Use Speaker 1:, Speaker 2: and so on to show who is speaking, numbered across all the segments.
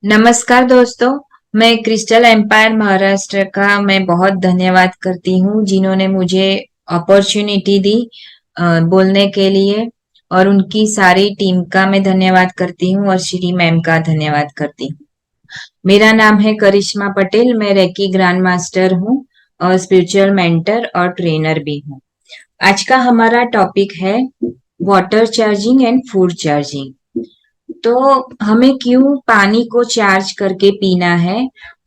Speaker 1: नमस्कार दोस्तों। मैं क्रिस्टल एम्पायर महाराष्ट्र का मैं बहुत धन्यवाद करती हूँ जिन्होंने मुझे अपॉर्चुनिटी दी बोलने के लिए। और उनकी सारी टीम का मैं धन्यवाद करती हूँ और श्री मैम का धन्यवाद करती हूँ। मेरा नाम है करिश्मा पटेल। मैं रेकी ग्रैंड मास्टर हूँ और स्पिरिचुअल मेंटर और ट्रेनर भी हूँ। आज का हमारा टॉपिक है water charging and food charging. तो हमें क्यों पानी को चार्ज करके पीना है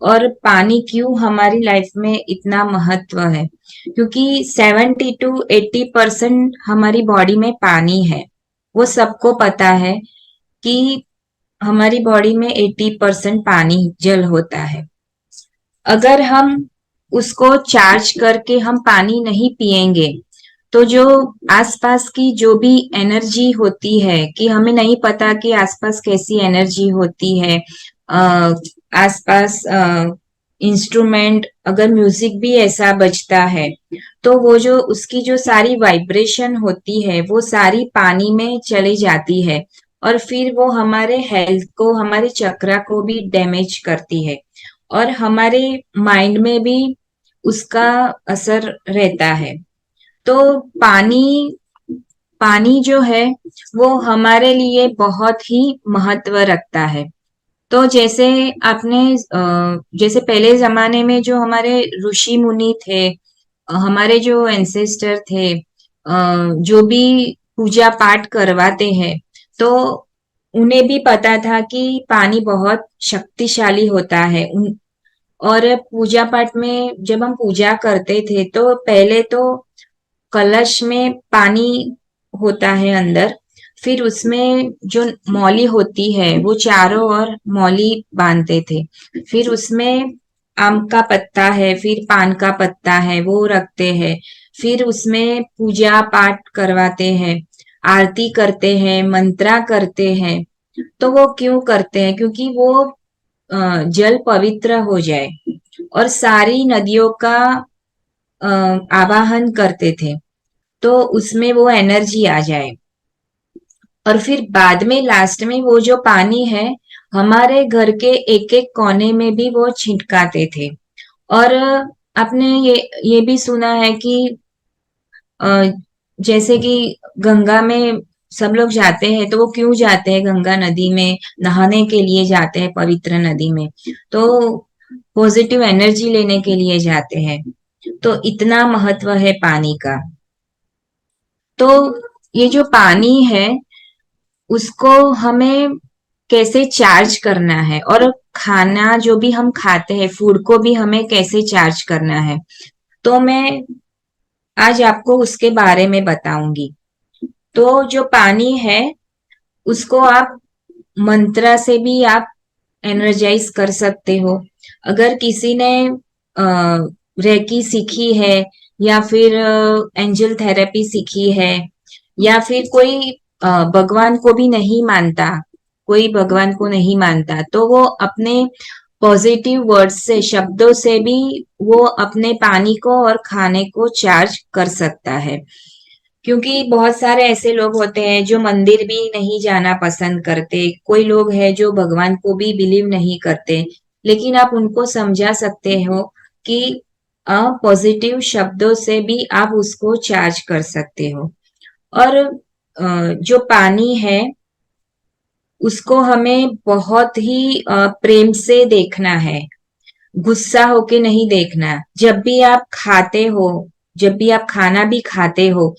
Speaker 1: और पानी क्यों हमारी लाइफ में इतना महत्व है, क्योंकि 70 to 80% हमारी बॉडी में पानी है। वो सबको पता है कि हमारी बॉडी में 80% पानी जल होता है। अगर हम उसको चार्ज करके हम पानी नहीं पिएंगे तो जो आसपास की जो भी एनर्जी होती है, कि हमें नहीं पता कि आसपास कैसी एनर्जी होती है। आसपास इंस्ट्रूमेंट अगर म्यूजिक भी ऐसा बजता है तो वो जो उसकी जो सारी वाइब्रेशन होती है वो सारी पानी में चली जाती है और फिर वो हमारे हेल्थ को, हमारे चक्रा को भी डैमेज करती है और हमारे माइंड में भी उसका असर रहता है। तो पानी पानी जो है वो हमारे लिए बहुत ही महत्व रखता है। तो जैसे आपने जैसे पहले जमाने में जो हमारे ऋषि मुनि थे, हमारे जो एंसेस्टर थे, जो भी पूजा पाठ करवाते हैं, तो उन्हें भी पता था कि पानी बहुत शक्तिशाली होता है। और पूजा पाठ में जब हम पूजा करते थे तो पहले तो कलश में पानी होता है अंदर, फिर उसमें जो मौली होती है वो चारों ओर मौली बांधते थे। फिर उसमें आम का पत्ता है, फिर पान का पत्ता है, वो रखते हैं। फिर उसमें पूजा पाठ करवाते हैं, आरती करते हैं, मंत्रा करते हैं। तो वो क्यों करते हैं? क्योंकि वो जल पवित्र हो जाए और सारी नदियों का आवाहन करते थे, तो उसमें वो एनर्जी आ जाए। और फिर बाद में लास्ट में वो जो पानी है हमारे घर के एक एक कोने में भी वो छिटकाते थे। और आपने ये भी सुना है कि अ, जैसे कि गंगा में सब लोग जाते हैं, तो वो क्यों जाते हैं गंगा नदी में? नहाने के लिए जाते हैं पवित्र नदी में, तो पॉजिटिव एनर्जी लेने के लिए जाते हैं। तो इतना महत्व है पानी का। तो ये जो पानी है उसको हमें कैसे चार्ज करना है, और खाना जो भी हम खाते हैं, फूड को भी हमें कैसे चार्ज करना है, तो मैं आज आपको उसके बारे में बताऊंगी। तो जो पानी है उसको आप मंत्रा से भी आप एनर्जाइज कर सकते हो। अगर किसी ने रेकी सीखी है या फिर एंजल थेरेपी सीखी है, या फिर कोई भगवान को भी नहीं मानता, कोई भगवान को नहीं मानता, तो वो अपने पॉजिटिव वर्ड्स से, शब्दों से भी वो अपने पानी को और खाने को चार्ज कर सकता है। क्योंकि बहुत सारे ऐसे लोग होते हैं जो मंदिर भी नहीं जाना पसंद करते, कोई लोग हैं जो भगवान को भी बिलीव नहीं करते, लेकिन आप उनको समझा सकते हो कि पॉजिटिव शब्दों से भी आप उसको चार्ज कर सकते हो। और जो पानी है उसको हमें बहुत ही प्रेम से देखना है, गुस्सा होके नहीं देखना। जब भी आप खाते हो, जब भी आप खाना भी खाते हो,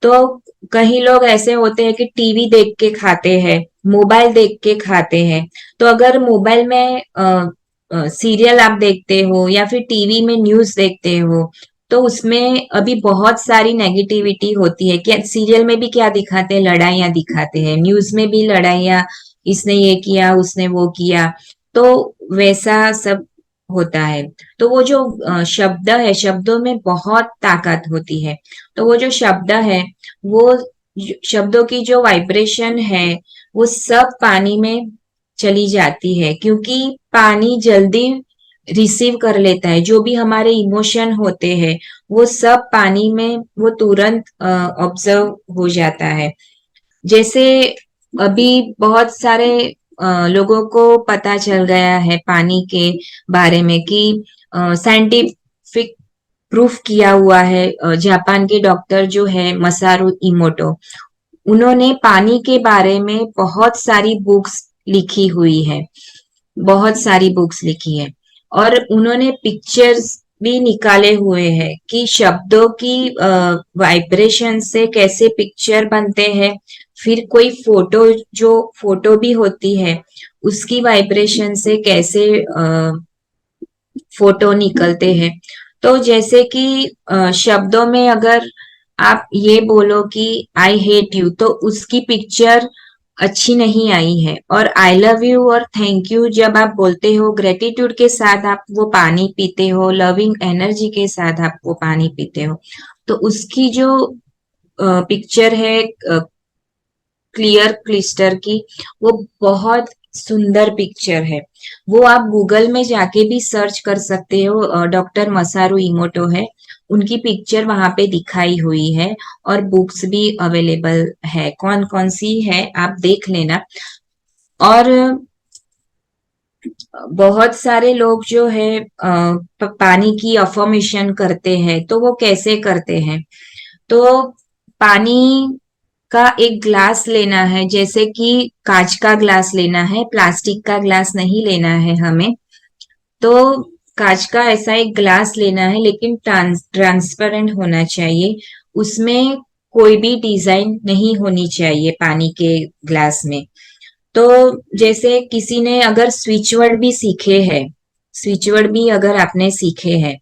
Speaker 1: तो कई लोग ऐसे होते हैं कि टीवी देख के खाते हैं, मोबाइल देख के खाते हैं। तो अगर मोबाइल में सीरियल आप देखते हो या फिर टीवी में न्यूज देखते हो, तो उसमें अभी बहुत सारी नेगेटिविटी होती है। क्या सीरियल में भी क्या दिखाते हैं? लड़ाइयाँ दिखाते हैं, न्यूज में भी लड़ाइयाँ, इसने ये किया, उसने वो किया। तो वैसा सब होता है। तो वो जो शब्द है, शब्दों में बहुत ताकत होती है। तो वो जो शब्द है, वो शब्दों की जो वाइब्रेशन है वो सब पानी में चली जाती है, क्योंकि पानी जल्दी रिसीव कर लेता है। जो भी हमारे इमोशन होते हैं वो सब पानी में वो तुरंत ऑब्जर्व हो जाता है। जैसे अभी बहुत सारे लोगों को पता चल गया है पानी के बारे में कि साइंटिफिक प्रूफ किया हुआ है। जापान के डॉक्टर जो है मसारू इमोटो, उन्होंने पानी के बारे में बहुत सारी बुक्स लिखी हुई है, बहुत सारी बुक्स लिखी है। और उन्होंने पिक्चर्स भी निकाले हुए हैं कि शब्दों की वाइब्रेशन से कैसे पिक्चर बनते हैं। फिर कोई फोटो, जो फोटो भी होती है, उसकी वाइब्रेशन से कैसे फोटो निकलते हैं। तो जैसे कि शब्दों में अगर आप ये बोलो कि आई हेट यू, तो उसकी पिक्चर अच्छी नहीं आई है। और आई लव यू और थैंक यू जब आप बोलते हो, ग्रेटिट्यूड के साथ आप वो पानी पीते हो, लविंग एनर्जी के साथ आप वो पानी पीते हो, तो उसकी जो पिक्चर है क्लियर क्लिस्टर की, वो बहुत सुंदर पिक्चर है। वो आप गूगल में जाके भी सर्च कर सकते हो, डॉक्टर मसारू इमोटो है, उनकी पिक्चर वहां पे दिखाई हुई है। और बुक्स भी अवेलेबल है, कौन कौन सी है आप देख लेना। और बहुत सारे लोग जो है पानी की अफर्मेशन करते हैं, तो वो कैसे करते हैं? तो पानी का एक ग्लास लेना है, जैसे कि कांच का ग्लास लेना है, प्लास्टिक का ग्लास नहीं लेना है हमें। तो कांच का ऐसा एक ग्लास लेना है, लेकिन ट्रांसपेरेंट होना चाहिए। उसमें कोई भी डिजाइन नहीं होनी चाहिए पानी के ग्लास में। तो जैसे किसी ने अगर स्विच वर्ड भी सीखे हैं, स्विच वर्ड भी अगर आपने सीखे हैं,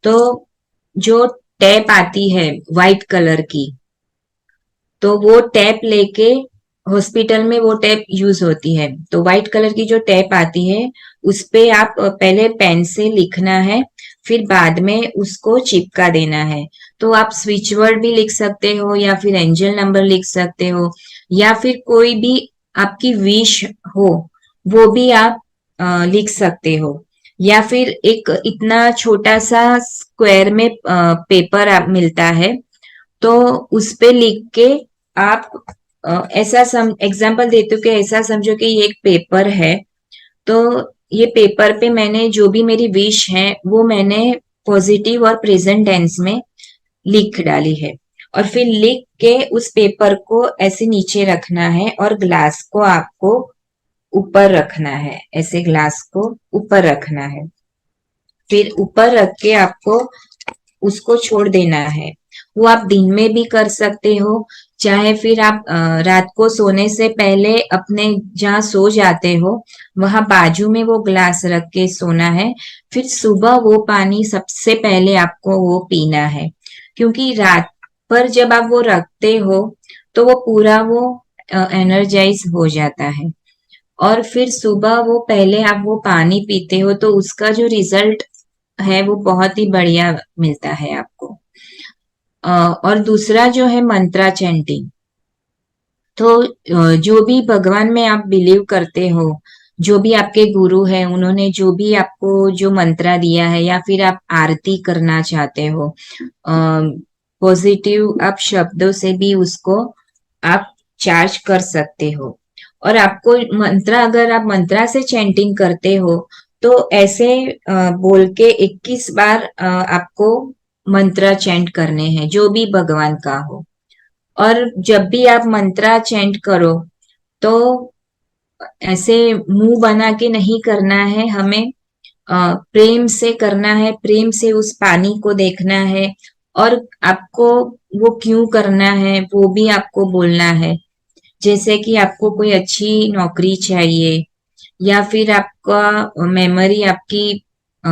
Speaker 1: तो जो टैप आती है व्हाइट कलर की, तो वो टैप लेके, हॉस्पिटल में वो टैप यूज होती है, तो व्हाइट कलर की जो टैप आती है, उस पे आप पहले पेन से लिखना है, फिर बाद में उसको चिपका देना है। तो आप स्विच वर्ड भी लिख सकते हो, या फिर एंजल नंबर लिख सकते हो, या फिर कोई भी आपकी विश हो, वो भी आप लिख सकते हो। या फिर एक इतना छोटा सा स्क्वायर में पेपर आप मिलता है, तो उस पे लिख के आप ऐसा एग्जाम्पल देते हो कि ऐसा समझो कि ये एक पेपर है, तो ये पेपर पे मैंने जो भी मेरी विश है वो मैंने पॉजिटिव और प्रेजेंट टेंस में लिख डाली है। और फिर लिख के उस पेपर को ऐसे नीचे रखना है, और ग्लास को आपको ऊपर रखना है, ऐसे ग्लास को ऊपर रखना है। फिर ऊपर रख के आपको उसको छोड़ देना है। वो आप दिन में भी कर सकते हो, चाहे फिर आप रात को सोने से पहले अपने जहाँ सो जाते हो वहां बाजू में वो ग्लास रख के सोना है। फिर सुबह वो पानी सबसे पहले आपको वो पीना है, क्योंकि रात पर जब आप वो रखते हो तो वो पूरा वो एनर्जाइज हो जाता है। और फिर सुबह वो पहले आप वो पानी पीते हो, तो उसका जो रिजल्ट है वो बहुत ही बढ़िया मिलता है आपको। और दूसरा जो है मंत्रा चैंटिंग। तो जो भी भगवान में आप बिलीव करते हो, जो भी आपके गुरु है, उन्होंने जो भी आपको जो मंत्रा दिया है, या फिर आप आरती करना चाहते हो, पॉजिटिव आप शब्दों से भी उसको आप चार्ज कर सकते हो। और आपको मंत्रा, अगर आप मंत्रा से चैंटिंग करते हो, तो ऐसे बोल के 21 बार आपको मंत्रा चैंट करने हैं, जो भी भगवान का हो। और जब भी आप मंत्रा चैंट करो, तो ऐसे मुंह बना के नहीं करना है हमें, प्रेम से करना है, प्रेम से उस पानी को देखना है। और आपको वो क्यों करना है वो भी आपको बोलना है। जैसे कि आपको कोई अच्छी नौकरी चाहिए, या फिर आपका मेमोरी आपकी अ,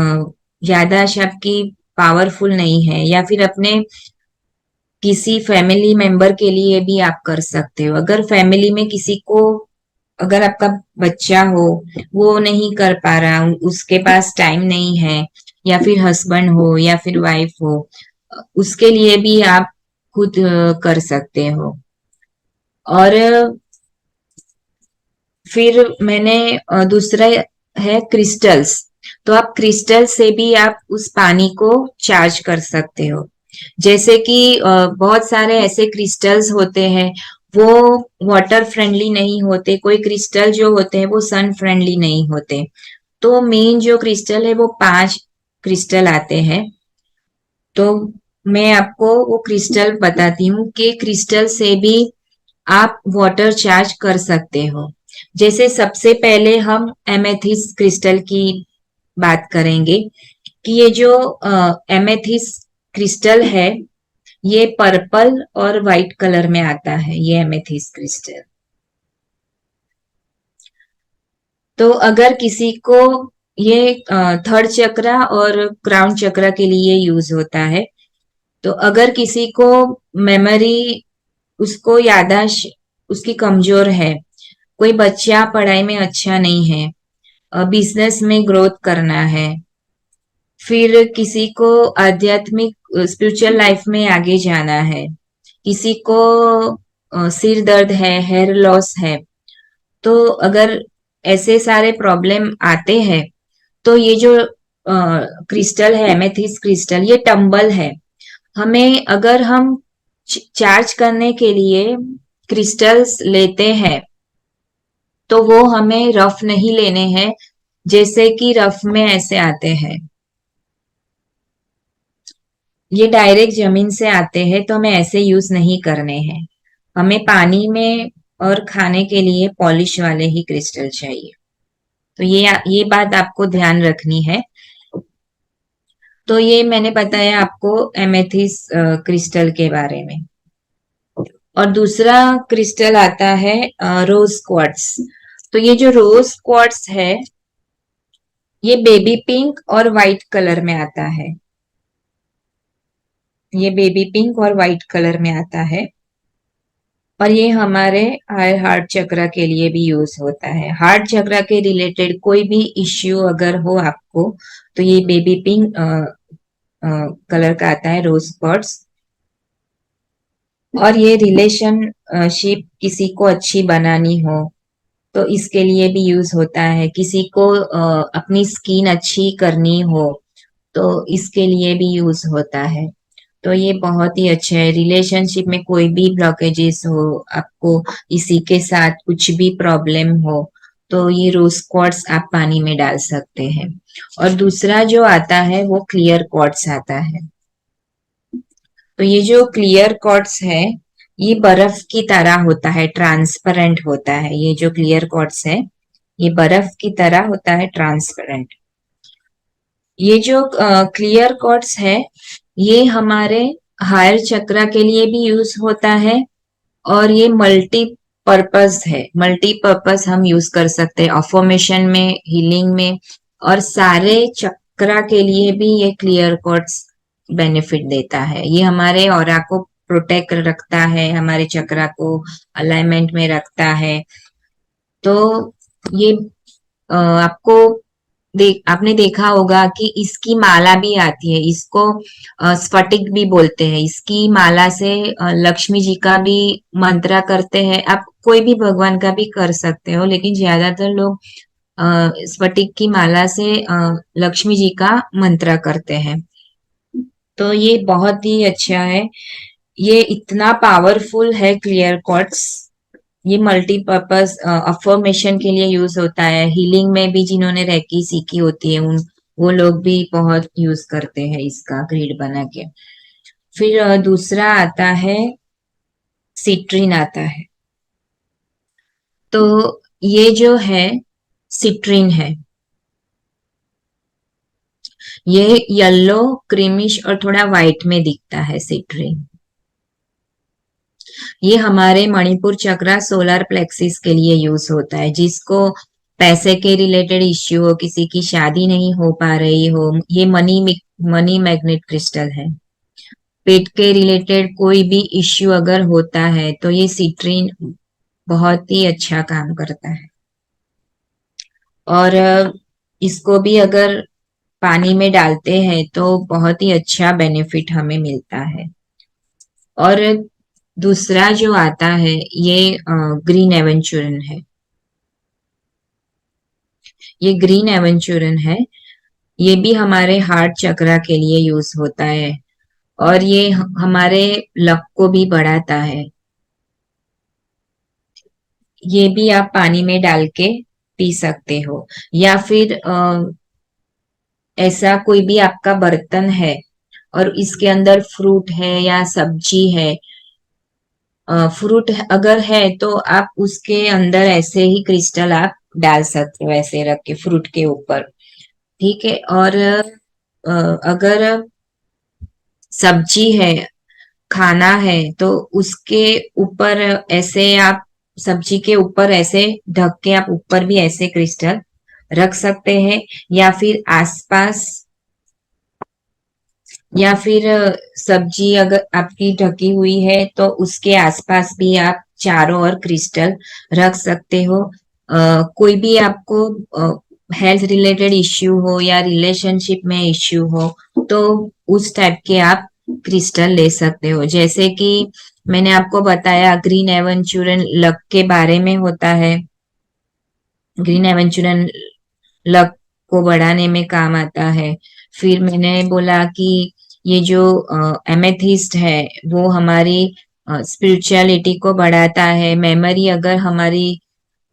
Speaker 1: याददाश्त आपकी पावरफुल नहीं है, या फिर अपने किसी फैमिली मेंबर के लिए भी आप कर सकते हो। अगर फैमिली में किसी को, अगर आपका बच्चा हो, वो नहीं कर पा रहा, उसके पास टाइम नहीं है, या फिर हस्बैंड हो या फिर वाइफ हो, उसके लिए भी आप खुद कर सकते हो। और फिर मैंने दूसरा है क्रिस्टल्स। तो आप क्रिस्टल से भी आप उस पानी को चार्ज कर सकते हो। जैसे कि बहुत सारे ऐसे क्रिस्टल्स होते हैं, वो वाटर फ्रेंडली नहीं होते, कोई क्रिस्टल जो होते हैं वो सन फ्रेंडली नहीं होते। तो मेन जो क्रिस्टल है वो 5 क्रिस्टल आते हैं। तो मैं आपको वो क्रिस्टल बताती हूँ कि क्रिस्टल से भी आप वाटर चार्ज कर सकते हो। जैसे सबसे पहले हम एमेथिस क्रिस्टल की बात करेंगे कि ये जो एमेथिस क्रिस्टल है ये पर्पल और वाइट कलर में आता है, ये एमेथिस क्रिस्टल। तो अगर किसी को ये थर्ड चक्रा और क्राउन चक्रा के लिए यूज होता है। तो अगर किसी को मेमोरी, उसको याददाश्त उसकी कमजोर है, कोई बच्चा पढ़ाई में अच्छा नहीं है, बिजनेस में ग्रोथ करना है, फिर किसी को आध्यात्मिक स्पिरिचुअल लाइफ में आगे जाना है, किसी को सिर दर्द है, हेयर लॉस है, तो अगर ऐसे सारे प्रॉब्लम आते हैं तो ये जो क्रिस्टल है एमेथिस क्रिस्टल, ये टंबल है। हमें अगर हम चार्ज करने के लिए क्रिस्टल्स लेते हैं तो वो हमें रफ नहीं लेने हैं, जैसे कि रफ में ऐसे आते हैं। ये डायरेक्ट जमीन से आते हैं तो हमें ऐसे यूज नहीं करने हैं। हमें पानी में और खाने के लिए पॉलिश वाले ही क्रिस्टल चाहिए। तो ये बात आपको ध्यान रखनी है। तो ये मैंने बताया आपको एमेथिस क्रिस्टल के बारे में। और दूसरा क्रिस्टल आता है रोज क्वार्ट्स। तो ये जो रोज क्वार्ट्स है ये बेबी पिंक और वाइट कलर में आता है। ये बेबी पिंक और वाइट कलर में आता है। और ये हमारे हार्ट चक्र के लिए भी यूज होता है। हार्ट चक्र के रिलेटेड कोई भी इश्यू अगर हो आपको तो ये बेबी पिंक कलर का आता है रोज क्वार्ट्स। और ये रिलेशनशिप किसी को अच्छी बनानी हो तो इसके लिए भी यूज होता है। किसी को अपनी स्किन अच्छी करनी हो तो इसके लिए भी यूज होता है। तो ये बहुत ही अच्छा है। रिलेशनशिप में कोई भी ब्लॉकेजेस हो, आपको इसी के साथ कुछ भी प्रॉब्लम हो तो ये रोज क्वार्ट्स आप पानी में डाल सकते हैं। और दूसरा जो आता है वो क्लियर क्वार्ट्स आता है। तो ये जो क्लियर क्वार्ट्स है ये बर्फ की तरह होता है, ट्रांसपेरेंट होता है। ये जो क्लियर क्वार्ट्स है ये बर्फ की तरह होता है, ट्रांसपेरेंट। ये जो क्लियर क्वार्ट्स है ये हमारे हायर चक्रा के लिए भी यूज होता है। और ये मल्टीपर्पज है, मल्टीपर्पज हम यूज कर सकते हैं अफर्मेशन में, हीलिंग में, और सारे चक्रा के लिए भी ये क्लियर क्वार्ट्स बेनिफिट देता है। ये हमारे ऑरा को प्रोटेक्ट रखता है, हमारे चक्रा को अलाइनमेंट में रखता है। तो ये आपको आपने देखा होगा कि इसकी माला भी आती है। इसको स्फटिक भी बोलते हैं। इसकी माला से लक्ष्मी जी का भी मंत्रा करते हैं। आप कोई भी भगवान का भी कर सकते हो, लेकिन ज्यादातर लोग स्फटिक की माला से लक्ष्मी जी का मंत्रा करते हैं। तो ये बहुत ही अच्छा है। ये इतना पावरफुल है क्लियर क्वार्ट्स। ये मल्टीपर्पज अफर्मेशन के लिए यूज होता है। हीलिंग में भी जिन्होंने रेकी सीखी होती है उन वो लोग भी बहुत यूज करते हैं इसका ग्रिड बना के। फिर दूसरा आता है सिट्रीन आता है। तो ये जो है सिट्रीन है। ये येलो, क्रीमिश और थोड़ा व्हाइट में दिखता है सिट्रीन। ये हमारे मणिपुर चक्रा सोलर प्लेक्सिस के लिए यूज होता है। जिसको पैसे के रिलेटेड इश्यू हो, किसी की शादी नहीं हो पा रही हो, ये मनी मैग्नेट क्रिस्टल है। पेट के रिलेटेड कोई भी इश्यू अगर होता है तो ये सिट्रीन बहुत ही अच्छा काम करता है। और इसको भी अगर पानी में डालते हैं तो बहुत ही अच्छा बेनिफिट हमें मिलता है। और दूसरा जो आता है ये ग्रीन एवेंचुरन है। ये ग्रीन एवेंचुरन है। ये भी हमारे हार्ट चक्रा के लिए यूज होता है। और ये हमारे लक को भी बढ़ाता है। ये भी आप पानी में डाल के पी सकते हो। या फिर ऐसा कोई भी आपका बर्तन है और इसके अंदर फ्रूट है या सब्जी है, फ्रूट अगर है तो आप उसके अंदर ऐसे ही क्रिस्टल आप डाल सकते हो, ऐसे रख के फ्रूट के ऊपर। ठीक है। और अगर सब्जी है, खाना है, तो उसके ऊपर ऐसे आप सब्जी के ऊपर ऐसे ढक के आप ऊपर भी ऐसे क्रिस्टल रख सकते हैं। या फिर आसपास, या फिर सब्जी अगर आपकी ढकी हुई है तो उसके आसपास भी आप चारों ओर क्रिस्टल रख सकते हो। कोई भी आपको हेल्थ रिलेटेड इश्यू हो या रिलेशनशिप में इश्यू हो तो उस टाइप के आप क्रिस्टल ले सकते हो। जैसे कि मैंने आपको बताया ग्रीन एवेंचुरन लक के बारे में होता है। ग्रीन एवेंचुरन लक को बढ़ाने में काम आता है। फिर मैंने बोला कि ये जो एमेथिस्ट है वो हमारी स्पिरिचुअलिटी को बढ़ाता है। मेमोरी अगर हमारी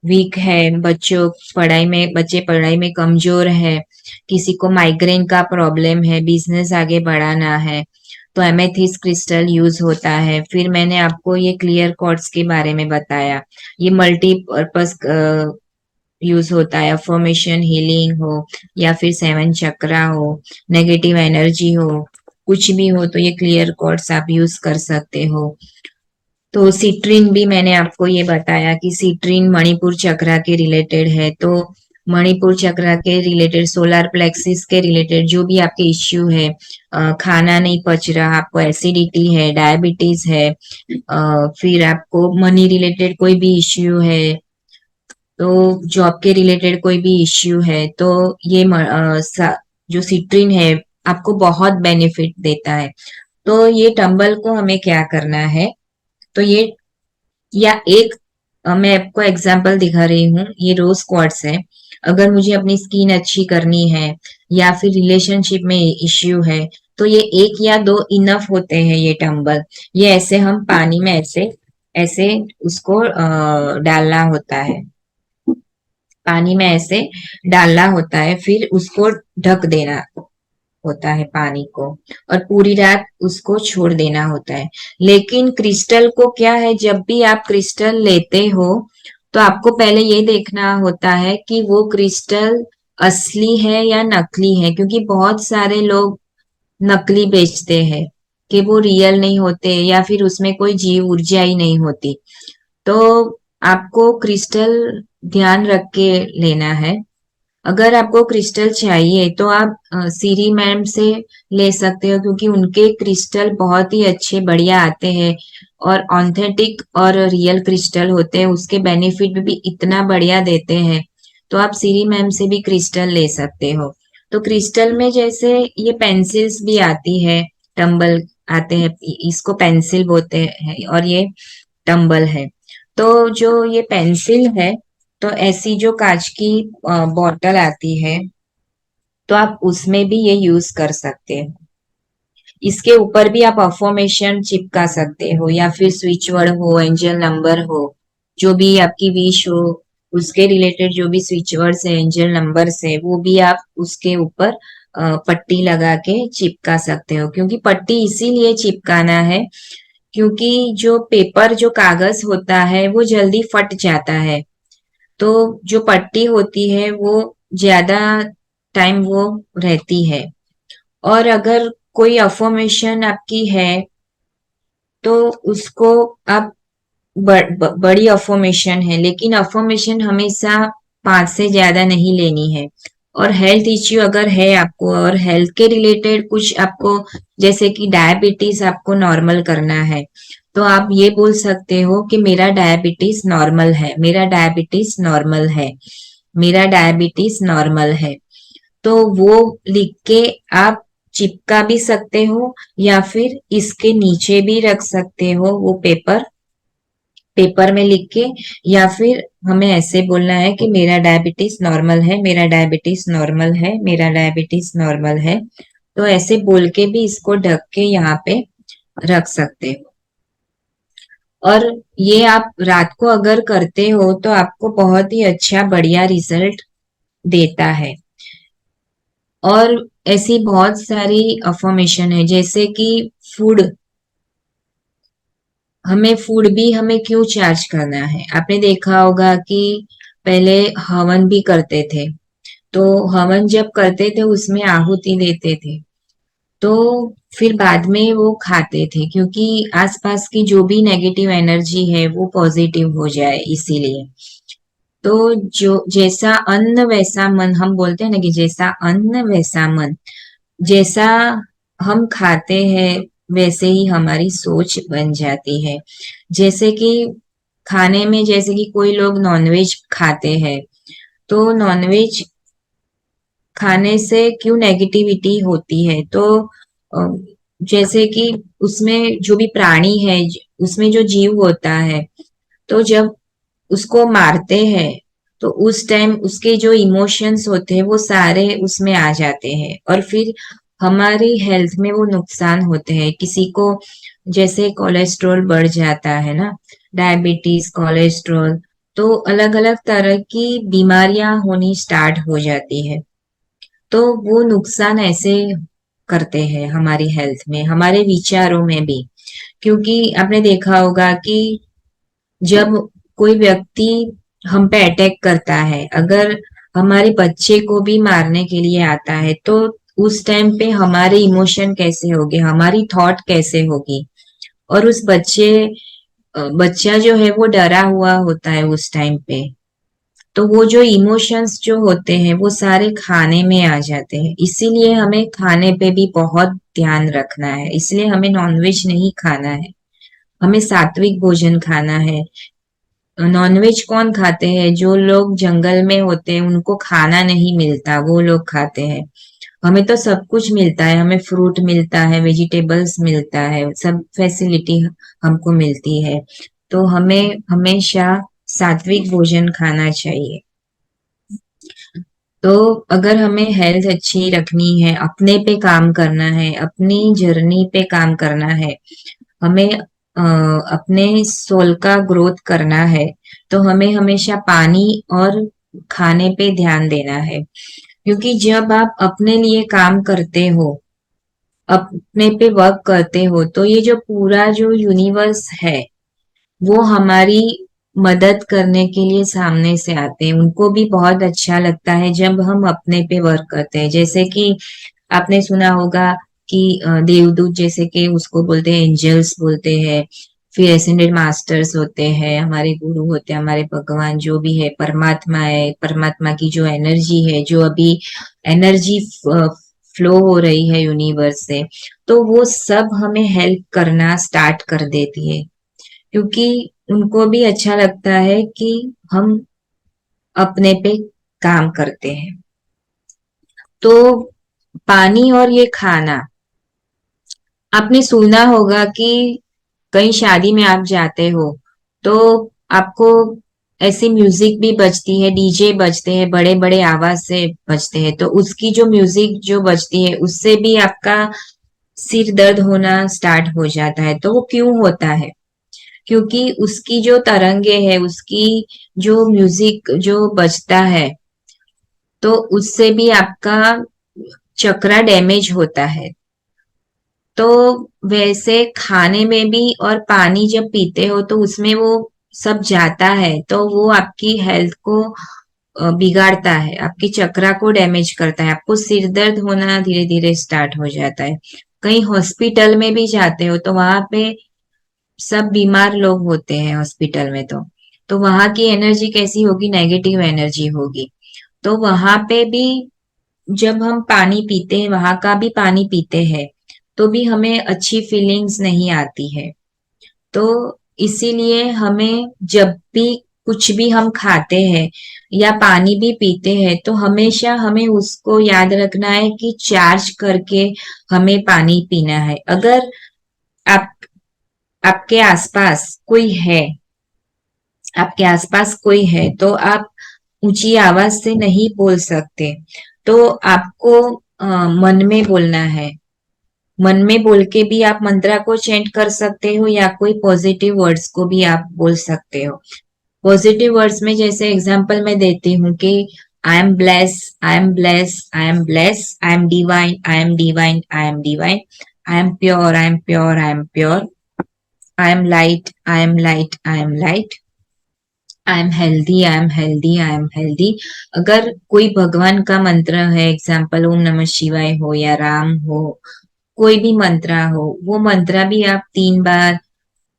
Speaker 1: वीक है, बच्चे पढ़ाई में कमजोर है, किसी को माइग्रेन का प्रॉब्लम है, बिजनेस आगे बढ़ाना है, तो एमेथिस्ट क्रिस्टल यूज होता है। फिर मैंने आपको ये क्लियर क्वार्ट्ज के बारे में बताया। ये मल्टीपर्पज यूज होता है, अफर्मेशन हीलिंग हो या फिर सेवन चक्रा हो, नेगेटिव एनर्जी हो, कुछ भी हो तो ये क्लियर क्वार्ट्स आप यूज कर सकते हो। तो सिट्रीन भी मैंने आपको ये बताया कि सिट्रीन मणिपुर चक्रा के रिलेटेड है। तो मणिपुर चक्रा के रिलेटेड, सोलार प्लेक्सिस के रिलेटेड जो भी आपके इश्यू है, खाना नहीं पच रहा, आपको एसिडिटी है, डायबिटीज है, फिर आपको मनी रिलेटेड कोई भी इश्यू है, तो जॉब के रिलेटेड कोई भी इश्यू है, तो ये जो सिट्रीन है आपको बहुत बेनिफिट देता है। तो ये टंबल को हमें क्या करना है, तो ये, या एक मैं आपको एग्जांपल दिखा रही हूँ, ये रोज क्वार्ट्स है। अगर मुझे अपनी स्किन अच्छी करनी है या फिर रिलेशनशिप में इश्यू है तो ये एक या दो इनफ होते हैं ये टंबल। ये ऐसे हम पानी में ऐसे ऐसे उसको डालना होता है, पानी में ऐसे डालना होता है, फिर उसको ढक देना होता है पानी को, और पूरी रात उसको छोड़ देना होता है। लेकिन क्रिस्टल को क्या है, जब भी आप क्रिस्टल लेते हो तो आपको पहले ये देखना होता है कि वो क्रिस्टल असली है या नकली है, क्योंकि बहुत सारे लोग नकली बेचते हैं कि वो रियल नहीं होते या फिर उसमें कोई जीव ऊर्जा ही नहीं होती। तो आपको क्रिस्टल ध्यान रख के लेना है। अगर आपको क्रिस्टल चाहिए तो आप सीरी मैम से ले सकते हो, क्योंकि उनके क्रिस्टल बहुत ही अच्छे बढ़िया आते हैं और ऑथेंटिक और रियल क्रिस्टल होते हैं। उसके बेनिफिट भी इतना बढ़िया देते हैं। तो आप सीरी मैम से भी क्रिस्टल ले सकते हो। तो क्रिस्टल में जैसे ये पेंसिल्स भी आती है, टंबल आते हैं, इसको पेंसिल बोलते हैं, और ये टंबल है। तो जो ये पेंसिल है, तो ऐसी जो कांच की बॉटल आती है तो आप उसमें भी ये यूज कर सकते हैं। इसके ऊपर भी आप अफर्मेशन चिपका सकते हो या फिर स्विच वर्ड हो, एंजल नंबर हो, जो भी आपकी विश हो उसके रिलेटेड जो भी स्विच वर्ड्स है, एंजल नंबर्स है, वो भी आप उसके ऊपर पट्टी लगा के चिपका सकते हो। क्योंकि पट्टी इसीलिए चिपकाना है क्योंकि जो पेपर, जो कागज होता है वो जल्दी फट जाता है। तो जो पट्टी होती है वो ज्यादा टाइम वो रहती है। और अगर कोई अफर्मेशन आपकी है तो उसको आप बड़ी अफर्मेशन है, लेकिन अफर्मेशन हमेशा 5 से ज्यादा नहीं लेनी है। और हेल्थ इश्यू अगर है आपको और हेल्थ के रिलेटेड कुछ आपको, जैसे कि डायबिटीज आपको नॉर्मल करना है, तो आप ये बोल सकते हो कि मेरा डायबिटीज नॉर्मल है, मेरा डायबिटीज नॉर्मल है, मेरा डायबिटीज नॉर्मल है। तो वो लिख के आप चिपका भी सकते हो या फिर इसके नीचे भी रख सकते हो वो पेपर, पेपर में लिख के। या फिर हमें ऐसे बोलना है कि मेरा डायबिटीज नॉर्मल है, मेरा डायबिटीज नॉर्मल है, मेरा डायबिटीज नॉर्मल है। तो ऐसे बोल के भी इसको ढक के यहाँ पे रख सकते हो। और ये आप रात को अगर करते हो तो आपको बहुत ही अच्छा बढ़िया रिजल्ट देता है। और ऐसी बहुत सारी अफर्मेशन है, जैसे कि फूड, हमें क्यों चार्ज करना है। आपने देखा होगा कि पहले हवन भी करते थे, तो हवन जब करते थे उसमें आहुति देते थे, तो फिर बाद में वो खाते थे, क्योंकि आसपास की जो भी नेगेटिव एनर्जी है वो पॉजिटिव हो जाए इसीलिए। तो जो जैसा अन्न वैसा मन, हम बोलते हैं ना कि जैसा अन्न वैसा मन, जैसा हम खाते हैं वैसे ही हमारी सोच बन जाती है। जैसे कि खाने में, जैसे कि कोई लोग नॉनवेज खाते हैं, तो नॉनवेज खाने से क्यों नेगेटिविटी होती है, तो अ, जैसे कि उसमें जो भी प्राणी है, उसमें जो जीव होता है, तो जब उसको मारते हैं तो उस टाइम उसके जो इमोशंस होते हैं वो सारे उसमें आ जाते हैं, और फिर हमारी हेल्थ में वो नुकसान होते हैं। किसी को जैसे कोलेस्ट्रॉल बढ़ जाता है ना, डायबिटीज, कोलेस्ट्रॉल, तो अलग अलग तरह की बीमारियां होनी स्टार्ट हो जाती है। तो वो नुकसान ऐसे करते हैं हमारी हेल्थ में, हमारे विचारों में भी। क्योंकि आपने देखा होगा कि जब कोई व्यक्ति हम पे अटैक करता है, अगर हमारे बच्चे को भी मारने के लिए आता है, तो उस टाइम पे हमारे इमोशन कैसे होंगे, हमारी थॉट कैसे होगी। और उस बच्चा जो है वो डरा हुआ होता है उस टाइम पे, तो वो जो इमोशंस जो होते हैं वो सारे खाने में आ जाते हैं। इसीलिए हमें खाने पे भी बहुत ध्यान रखना है, इसलिए हमें नॉनवेज नहीं खाना है, हमें सात्विक भोजन खाना है। नॉनवेज कौन खाते हैं? जो लोग जंगल में होते हैं, उनको खाना नहीं मिलता, वो लोग खाते हैं। हमें तो सब कुछ मिलता है, हमें फ्रूट मिलता है, वेजिटेबल्स मिलता है, सब फैसिलिटी हमको मिलती है। तो हमें हमेशा सात्विक भोजन खाना चाहिए। तो अगर हमें हेल्थ अच्छी रखनी है, अपने पे काम करना है, अपनी जर्नी पे काम करना है, हमें अपने सोल का ग्रोथ करना है, तो हमें हमेशा पानी और खाने पे ध्यान देना है। क्योंकि जब आप अपने लिए काम करते हो, अपने पे वर्क करते हो, तो ये जो पूरा जो यूनिवर्स है वो हमारी मदद करने के लिए सामने से आते हैं। उनको भी बहुत अच्छा लगता है जब हम अपने पे वर्क करते हैं। जैसे कि आपने सुना होगा कि देवदूत, जैसे कि उसको बोलते हैं, एंजल्स बोलते हैं, फिर एसेंडेड मास्टर्स होते हैं, हमारे गुरु होते हैं, हमारे भगवान जो भी है, परमात्मा है, परमात्मा की जो एनर्जी है, जो अभी एनर्जी फ्लो हो रही है यूनिवर्स से, तो वो सब हमें हेल्प करना स्टार्ट कर देती है। क्योंकि उनको भी अच्छा लगता है कि हम अपने पे काम करते हैं। तो पानी और ये खाना, आपने सुना होगा कि कहीं शादी में आप जाते हो तो आपको ऐसी म्यूजिक भी बजती है, डीजे बजते हैं, बड़े बड़े आवाज से बजते हैं, तो उसकी जो म्यूजिक जो बजती है उससे भी आपका सिर दर्द होना स्टार्ट हो जाता है। तो वो क्यों होता है? क्योंकि उसकी जो तरंगे है, उसकी जो म्यूजिक जो बजता है, तो उससे भी आपका चक्रा डैमेज होता है। तो वैसे खाने में भी और पानी जब पीते हो तो उसमें वो सब जाता है, तो वो आपकी हेल्थ को बिगाड़ता है, आपकी चक्रा को डैमेज करता है, आपको सिर दर्द होना धीरे धीरे स्टार्ट हो जाता है। कहीं हॉस्पिटल में भी जाते हो तो वहां पे सब बीमार लोग होते हैं हॉस्पिटल में, तो वहां की एनर्जी कैसी होगी? नेगेटिव एनर्जी होगी। तो वहां पे भी जब हम पानी पीते हैं, वहां का भी पानी पीते हैं, तो भी हमें अच्छी फीलिंग्स नहीं आती है। तो इसीलिए हमें जब भी कुछ भी हम खाते हैं या पानी भी पीते हैं, तो हमेशा हमें उसको याद रखना है कि चार्ज करके हमें पानी पीना है। अगर आप आपके आसपास कोई है, आपके आसपास कोई है, तो आप ऊंची आवाज से नहीं बोल सकते, तो आपको मन में बोलना है मन में बोल के भी आप मंत्रा को चेंट कर सकते हो या कोई पॉजिटिव वर्ड्स को भी आप बोल सकते हो। पॉजिटिव वर्ड्स में जैसे एग्जांपल मैं देती हूँ कि I am bless, I am bless, I am bless, I am divine, I am divine, I am divine, I am pure, I am pure, I am pure, I am light, I am light, I am light, I am healthy, I am healthy, I am healthy. अगर कोई भगवान का मंत्र है, example ओम नमः शिवाय हो या राम हो, कोई भी मंत्र हो, वो मंत्र भी आप 3 बार,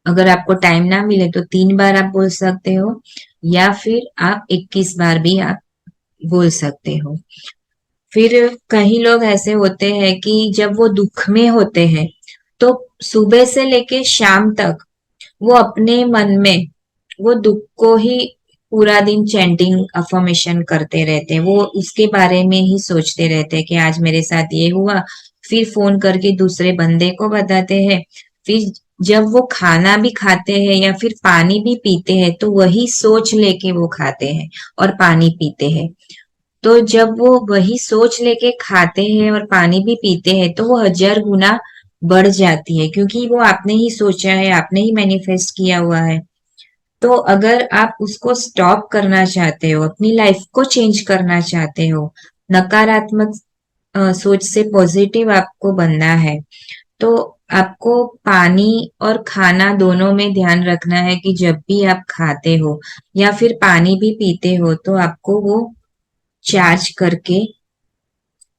Speaker 1: अगर आपको टाइम ना मिले तो 3 बार आप बोल सकते हो, या फिर आप 21 बार भी आप बोल सकते हो। फिर कई लोग ऐसे होते हैं कि जब वो दुख में होते हैं तो सुबह से लेके शाम तक वो अपने मन में वो दुख को ही पूरा दिन चैंटिंग अफर्मेशन करते रहते हैं, वो उसके बारे में ही सोचते रहते हैं कि आज मेरे साथ ये हुआ, फिर फोन करके दूसरे बंदे को बताते हैं। फिर जब वो खाना भी खाते हैं या फिर पानी भी पीते हैं तो वही सोच लेके वो खाते हैं और पानी पीते हैं। तो जब वो वही सोच लेके खाते हैं और पानी भी पीते हैं तो वो 1000 गुना बढ़ जाती है, क्योंकि वो आपने ही सोचा है, आपने ही मैनिफेस्ट किया हुआ है। तो अगर आप उसको स्टॉप करना चाहते हो, अपनी लाइफ को चेंज करना चाहते हो, नकारात्मक सोच से पॉजिटिव आपको बनना है, तो आपको पानी और खाना दोनों में ध्यान रखना है कि जब भी आप खाते हो या फिर पानी भी पीते हो तो आपको वो चार्ज करके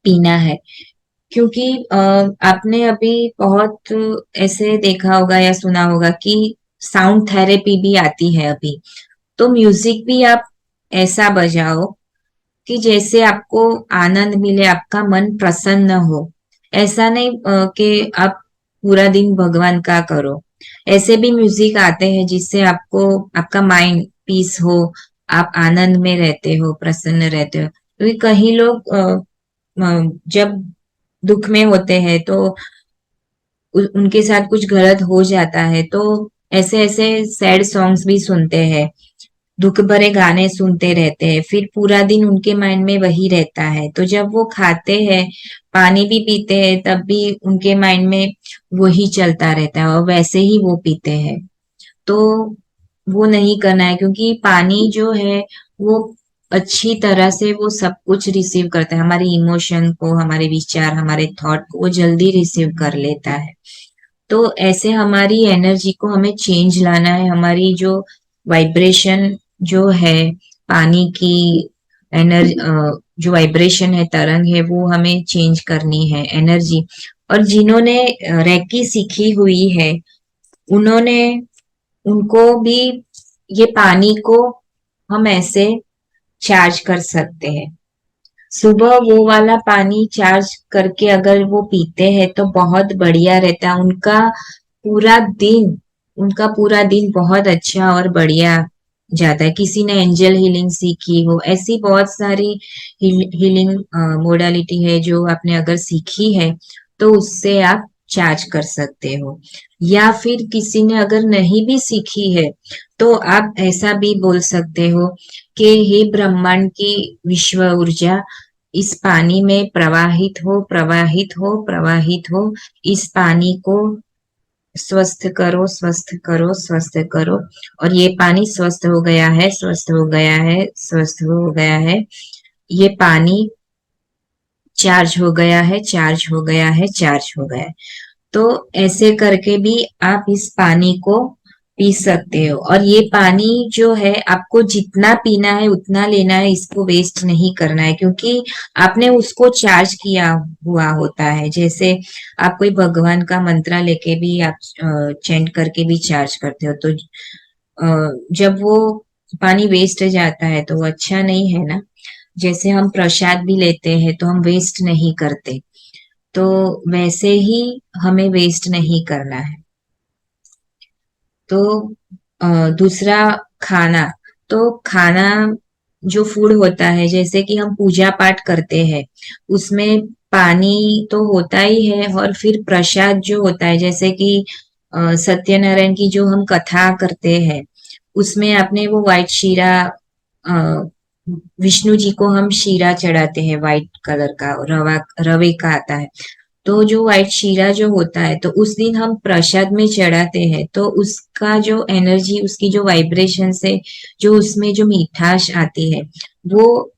Speaker 1: पीना है। क्योंकि आपने अभी बहुत ऐसे देखा होगा या सुना होगा कि साउंड थेरेपी भी आती है अभी। तो म्यूजिक भी आप ऐसा बजाओ कि जैसे आपको आनंद मिले, आपका मन प्रसन्न हो। ऐसा नहीं कि आप पूरा दिन भगवान का करो। ऐसे भी म्यूजिक आते हैं जिससे आपको आपका माइंड पीस हो, आप आनंद में रहते हो, प्रसन्न रहते हो। क्योंकि कई लोग जब दुख में होते हैं तो उनके साथ कुछ गलत हो जाता है तो ऐसे ऐसे सैड सॉन्ग्स भी सुनते हैं, दुख भरे गाने सुनते रहते हैं, फिर पूरा दिन उनके माइंड में वही रहता है। तो जब वो खाते हैं, पानी भी पीते हैं, तब भी उनके माइंड में वही चलता रहता है और वैसे ही वो पीते हैं। तो वो नहीं करना है, क्योंकि पानी जो है वो अच्छी तरह से वो सब कुछ रिसीव करता है, हमारे इमोशन को, हमारे विचार, हमारे थॉट को वो जल्दी रिसीव कर लेता है। तो ऐसे हमारी एनर्जी को हमें चेंज लाना है, हमारी जो वाइब्रेशन जो है पानी की एनर्जी, जो वाइब्रेशन है, तरंग है, वो हमें चेंज करनी है एनर्जी। और जिन्होंने रेकी सीखी हुई है उन्होंने उनको भी ये पानी को हम ऐसे चार्ज कर सकते हैं। सुबह वो वाला पानी चार्ज करके अगर वो पीते हैं तो बहुत बढ़िया रहता है पूरा दिन उनका पूरा दिन बहुत अच्छा और बढ़िया जाता है। किसी ने एंजल हीलिंग सीखी हो, ऐसी बहुत सारी हीलिंग मोडालिटी है जो आपने अगर सीखी है तो उससे आप चार्ज कर सकते हो। या फिर किसी ने अगर नहीं भी सीखी है तो आप ऐसा भी बोल सकते हो कि हे ब्रह्मांड की विश्व ऊर्जा, इस पानी में प्रवाहित हो, प्रवाहित हो, प्रवाहित हो। इस पानी को स्वस्थ करो, स्वस्थ करो, स्वस्थ करो। और ये पानी स्वस्थ हो गया है, स्वस्थ हो गया है, स्वस्थ हो गया है। ये पानी चार्ज हो गया है, चार्ज हो गया है, चार्ज हो गया है। तो ऐसे करके भी आप इस पानी को पी सकते हो। और ये पानी जो है आपको जितना पीना है उतना लेना है, इसको वेस्ट नहीं करना है, क्योंकि आपने उसको चार्ज किया हुआ होता है। जैसे आप कोई भगवान का मंत्र लेके भी आप चेंट करके भी चार्ज करते हो, तो जब वो पानी वेस्ट जाता है तो वो अच्छा नहीं है ना। जैसे हम प्रसाद भी लेते हैं तो हम वेस्ट नहीं करते, तो वैसे ही हमें वेस्ट नहीं करना है। तो दूसरा खाना, तो खाना जो फूड होता है, जैसे कि हम पूजा पाठ करते हैं उसमें पानी तो होता ही है, और फिर प्रसाद जो होता है जैसे कि सत्यनारायण की जो हम कथा करते हैं उसमें आपने वो व्हाइट शीरा, अ, विष्णु जी को हम शीरा चढ़ाते हैं, व्हाइट कलर का रवा, रवे का आता है। तो जो व्हाइट शीरा जो होता है तो उस दिन हम प्रसाद में चढ़ाते हैं, तो उसका जो एनर्जी, उसकी जो वाइब्रेशन से जो उसमें जो मिठास आती है, वो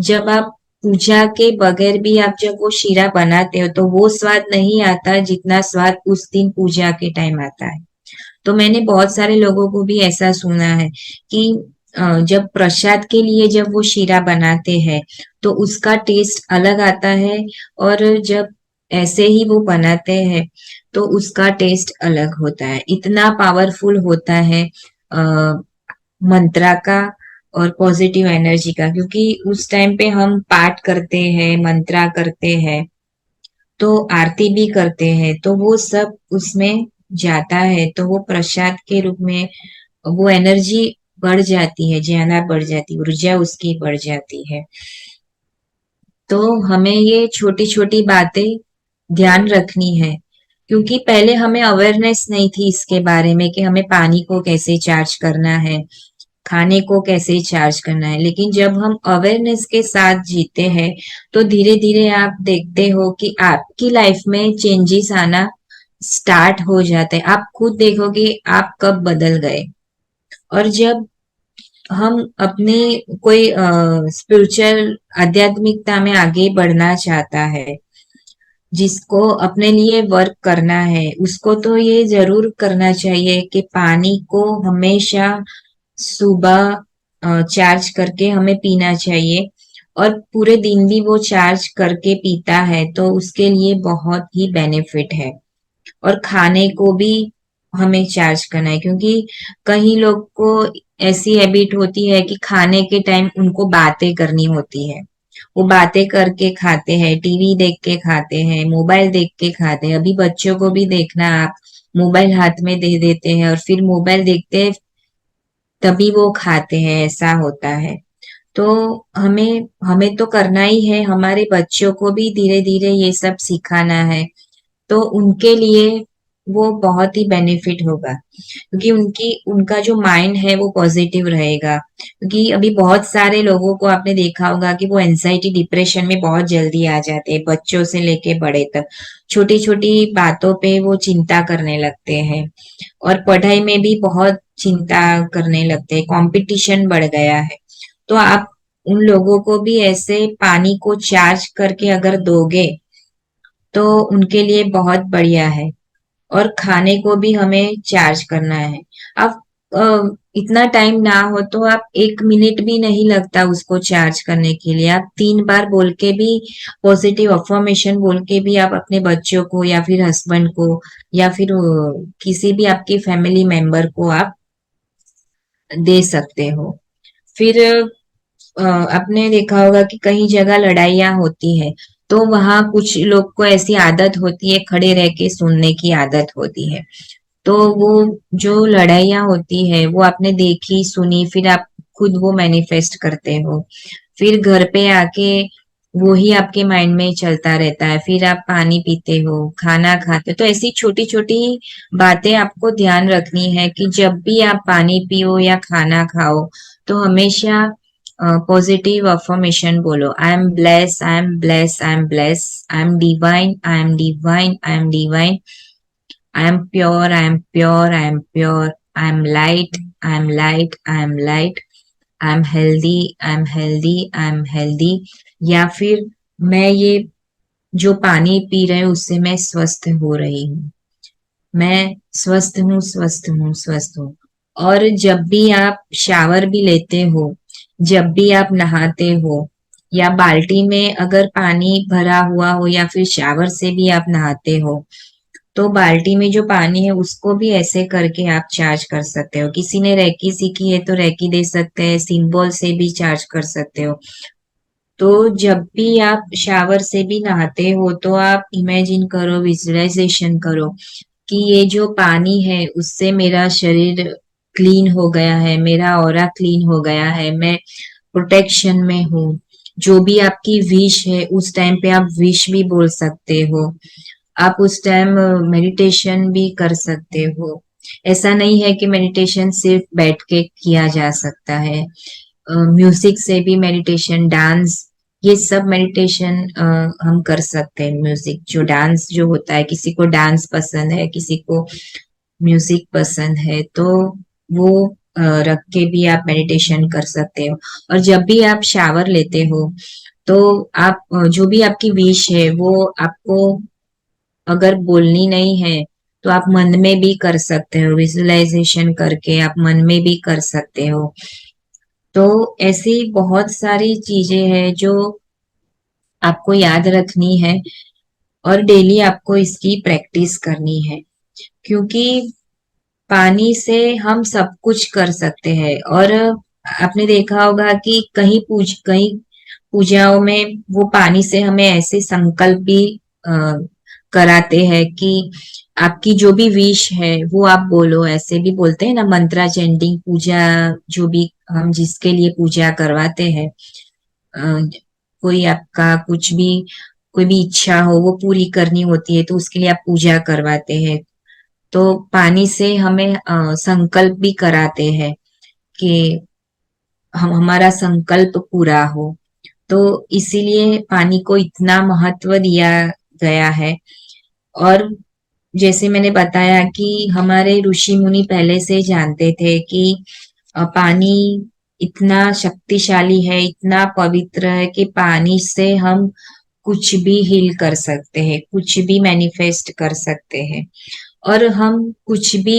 Speaker 1: जब आप पूजा के बगैर भी आप जब वो शीरा बनाते हो तो वो स्वाद नहीं आता जितना स्वाद उस दिन पूजा के टाइम आता है। तो मैंने बहुत सारे लोगों को भी ऐसा सुना है कि जब प्रसाद के लिए जब वो शीरा बनाते हैं तो उसका टेस्ट अलग आता है, और जब ऐसे ही वो बनाते हैं तो उसका टेस्ट अलग होता है। इतना पावरफुल होता है मंत्रा का और पॉजिटिव एनर्जी का, क्योंकि उस टाइम पे हम पाठ करते हैं, मंत्रा करते हैं, तो आरती भी करते हैं, तो वो सब उसमें जाता है, तो वो प्रसाद के रूप में वो एनर्जी बढ़ जाती है, ज्यादा बढ़ जाती है, ऊर्जा उसकी बढ़ जाती है। तो हमें ये छोटी छोटी बातें ध्यान रखनी है, क्योंकि पहले हमें अवेयरनेस नहीं थी इसके बारे में कि हमें पानी को कैसे चार्ज करना है, खाने को कैसे चार्ज करना है। लेकिन जब हम अवेयरनेस के साथ जीते हैं तो धीरे धीरे आप देखते हो कि आपकी लाइफ में चेंजेस आना स्टार्ट हो जाते हैं। आप खुद देखोगे आप कब बदल गए। और जब हम अपने कोई स्पिरिचुअल आध्यात्मिकता में आगे बढ़ना चाहता है, जिसको अपने लिए वर्क करना है, उसको तो ये जरूर करना चाहिए कि पानी को हमेशा सुबह चार्ज करके हमें पीना चाहिए, और पूरे दिन भी वो चार्ज करके पीता है तो उसके लिए बहुत ही बेनिफिट है। और खाने को भी हमें चार्ज करना है, क्योंकि कई लोग को ऐसी हैबिट होती है कि खाने के टाइम उनको बातें करनी होती है, वो बातें करके खाते हैं, टीवी देख के खाते हैं, मोबाइल देख के खाते हैं। अभी बच्चों को भी देखना आप, मोबाइल हाथ में दे देते हैं और फिर मोबाइल देखते हैं तभी वो खाते हैं, ऐसा होता है। तो हमें हमें तो करना ही है, हमारे बच्चों को भी धीरे धीरे ये सब सिखाना है, तो उनके लिए वो बहुत ही बेनिफिट होगा, क्योंकि उनकी उनका जो माइंड है वो पॉजिटिव रहेगा। क्योंकि अभी बहुत सारे लोगों को आपने देखा होगा कि वो एंजाइटी डिप्रेशन में बहुत जल्दी आ जाते हैं, बच्चों से लेके बड़े तक छोटी छोटी बातों पे वो चिंता करने लगते हैं, और पढ़ाई में भी बहुत चिंता करने लगते हैं, कंपटीशन बढ़ गया है। तो आप उन लोगों को भी ऐसे पानी को चार्ज करके अगर दोगे तो उनके लिए बहुत बढ़िया है। और खाने को भी हमें चार्ज करना है। आप इतना टाइम ना हो तो आप 1 मिनट भी नहीं लगता उसको चार्ज करने के लिए, आप 3 बार बोल के भी, पॉजिटिव अफर्मेशन बोल के भी आप अपने बच्चों को या फिर हस्बैंड को या फिर किसी भी आपके फैमिली मेंबर को आप दे सकते हो। फिर आपने देखा होगा कि कई जगह लड़ाइयाँ होती है, तो वहां कुछ लोग को ऐसी आदत होती है, खड़े रह के सुनने की आदत होती है। तो वो जो लड़ाइयाँ होती है वो आपने देखी सुनी, फिर आप खुद वो मैनिफेस्ट करते हो, फिर घर पे आके वो ही आपके माइंड में चलता रहता है, फिर आप पानी पीते हो, खाना खाते हो। तो ऐसी छोटी छोटी बातें आपको ध्यान रखनी है कि जब भी आप पानी पियो या खाना खाओ तो हमेशा पॉजिटिव अफर्मेशन बोलो, I am bless, I am bless, I am bless, I am divine, I am divine, I am divine, I am pure, I am pure, I am pure, I am light, I am light, I am light, I am healthy, I am healthy, I am healthy। या फिर मैं ये जो पानी P रही हूँ उससे मैं स्वस्थ हो रही हूँ, मैं स्वस्थ हूँ, स्वस्थ हूँ, स्वस्थ हूँ। और जब भी आप शावर भी लेते हो, जब भी आप नहाते हो, या बाल्टी में अगर पानी भरा हुआ हो या फिर शावर से भी आप नहाते हो, तो बाल्टी में जो पानी है उसको भी ऐसे करके आप चार्ज कर सकते हो। किसी ने रेकी सीखी है तो रेकी दे सकते हैं, सिंबल से भी चार्ज कर सकते हो। तो जब भी आप शावर से भी नहाते हो तो आप इमेजिन करो, विजुअलाइजेशन करो कि ये जो पानी है उससे मेरा शरीर क्लीन हो गया है, मेरा ऑरा क्लीन हो गया है, मैं प्रोटेक्शन में हूँ। जो भी आपकी विश है उस टाइम पे आप विश भी बोल सकते हो, आप उस टाइम मेडिटेशन भी कर सकते हो। ऐसा नहीं है कि मेडिटेशन सिर्फ बैठ के किया जा सकता है, म्यूजिक से भी मेडिटेशन, डांस ये सब मेडिटेशन हम कर सकते हैं। म्यूजिक जो डांस जो होता है, किसी को डांस पसंद है, किसी को म्यूजिक पसंद है, तो वो रख के भी आप मेडिटेशन कर सकते हो। और जब भी आप शावर लेते हो तो आप जो भी आपकी विश है वो आपको अगर बोलनी नहीं है तो आप मन में भी कर सकते हो, विजुअलाइजेशन करके आप मन में भी कर सकते हो। तो ऐसी बहुत सारी चीजें हैं जो आपको याद रखनी है और डेली आपको इसकी प्रैक्टिस करनी है, क्योंकि पानी से हम सब कुछ कर सकते हैं। और आपने देखा होगा कि कहीं पूजाओं में वो पानी से हमें ऐसे संकल्प भी अ, कराते हैं कि आपकी जो भी विश है वो आप बोलो। ऐसे भी बोलते हैं ना, मंत्रा चैंटिंग पूजा, जो भी हम जिसके लिए पूजा करवाते हैं, कोई आपका कुछ भी कोई भी इच्छा हो वो पूरी करनी होती है तो उसके लिए आप पूजा करवाते हैं। तो पानी से हमें संकल्प भी कराते हैं कि हम हमारा संकल्प पूरा हो। तो इसीलिए पानी को इतना महत्व दिया गया है। और जैसे मैंने बताया कि हमारे ऋषि मुनि पहले से जानते थे कि पानी इतना शक्तिशाली है, इतना पवित्र है कि पानी से हम कुछ भी हील कर सकते हैं, कुछ भी मैनिफेस्ट कर सकते हैं। और हम कुछ भी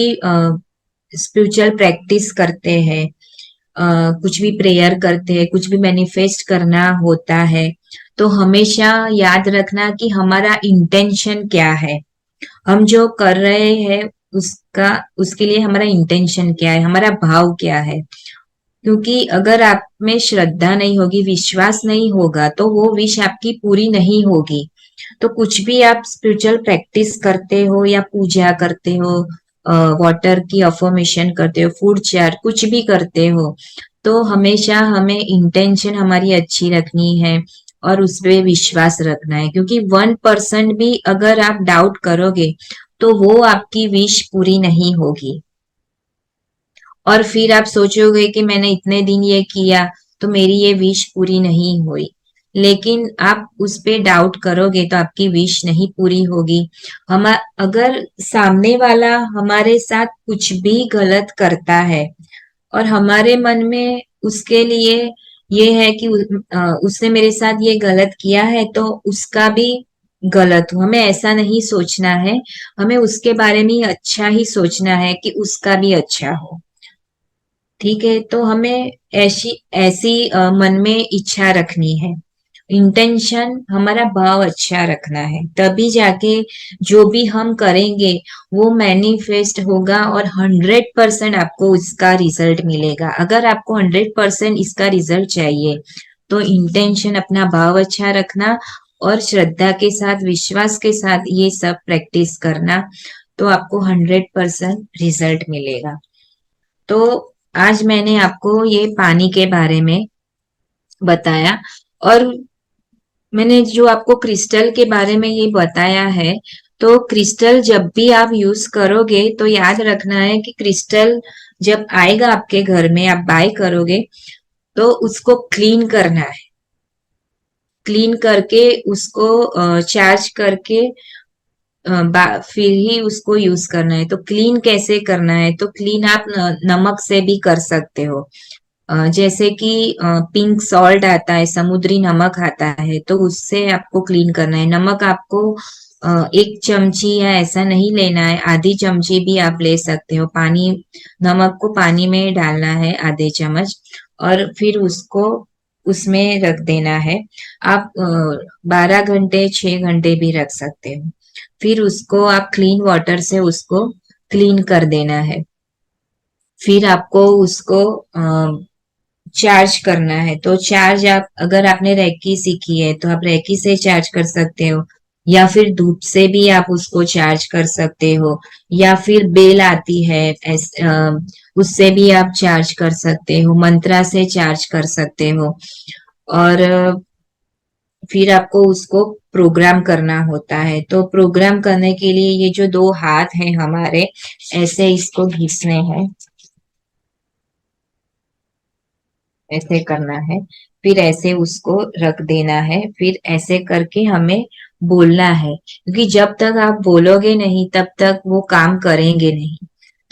Speaker 1: स्पिरिचुअल प्रैक्टिस करते हैं, कुछ भी प्रेयर करते हैं, कुछ भी मैनिफेस्ट करना होता है, तो हमेशा याद रखना कि हमारा इंटेंशन क्या है। हम जो कर रहे हैं उसका उसके लिए हमारा इंटेंशन क्या है, हमारा भाव क्या है। क्योंकि अगर आप में श्रद्धा नहीं होगी, विश्वास नहीं होगा, तो वो विश आपकी पूरी नहीं होगी। तो कुछ भी आप स्पिरिचुअल प्रैक्टिस करते हो या पूजा करते हो, वाटर की अफर्मेशन करते हो, फूड चार्ट कुछ भी करते हो, तो हमेशा हमें इंटेंशन हमारी अच्छी रखनी है और उस पे विश्वास रखना है। क्योंकि 1% भी अगर आप डाउट करोगे तो वो आपकी विश पूरी नहीं होगी। और फिर आप सोचोगे कि मैंने इतने दिन ये किया तो मेरी ये विश पूरी नहीं हुई। लेकिन आप उस पे डाउट करोगे तो आपकी विश नहीं पूरी होगी। हम अगर सामने वाला हमारे साथ कुछ भी गलत करता है और हमारे मन में उसके लिए ये है कि उसने मेरे साथ ये गलत किया है तो उसका भी गलत हो, हमें ऐसा नहीं सोचना है। हमें उसके बारे में अच्छा ही सोचना है कि उसका भी अच्छा हो। ठीक है, तो हमें ऐसी ऐसी मन में इच्छा रखनी है। इंटेंशन हमारा भाव अच्छा रखना है, तभी जाके जो भी हम करेंगे वो मैनिफेस्ट होगा और 100% आपको इसका रिजल्ट मिलेगा। अगर आपको 100% इसका रिजल्ट चाहिए तो इंटेंशन, अपना भाव अच्छा रखना और श्रद्धा के साथ, विश्वास के साथ ये सब प्रैक्टिस करना, तो आपको 100% रिजल्ट मिलेगा। तो आज मैंने आपको ये पानी के बारे में बताया। और मैंने जो आपको क्रिस्टल के बारे में ये बताया है, तो क्रिस्टल जब भी आप यूज करोगे तो याद रखना है कि क्रिस्टल जब आएगा आपके घर में, आप बाय करोगे, तो उसको क्लीन करना है। क्लीन करके उसको चार्ज करके फिर ही उसको यूज करना है। तो क्लीन कैसे करना है, तो क्लीन आप नमक से भी कर सकते हो। जैसे कि पिंक सॉल्ट आता है, समुद्री नमक आता है, तो उससे आपको क्लीन करना है। नमक आपको 1 चमची या ऐसा नहीं लेना है, आधी चमची भी आप ले सकते हो। पानी, नमक को पानी में डालना है आधे चम्मच, और फिर उसको उसमें रख देना है। आप 12 घंटे 6 घंटे भी रख सकते हो। फिर उसको आप क्लीन वाटर से उसको क्लीन कर देना है। फिर आपको उसको चार्ज करना है। तो चार्ज आप, अगर आपने रेकी सीखी है तो आप रेकी से चार्ज कर सकते हो, या फिर धूप से भी आप उसको चार्ज कर सकते हो, या फिर बेल आती है उससे भी आप चार्ज कर सकते हो, मंत्रा से चार्ज कर सकते हो। और फिर आपको उसको प्रोग्राम करना होता है। तो प्रोग्राम करने के लिए ये जो 2 हाथ हैं हमारे, ऐसे इसको घिसने हैं, ऐसे करना है। फिर ऐसे उसको रख देना है, फिर ऐसे करके हमें बोलना है, क्योंकि जब तक आप बोलोगे नहीं तब तक वो काम करेंगे नहीं।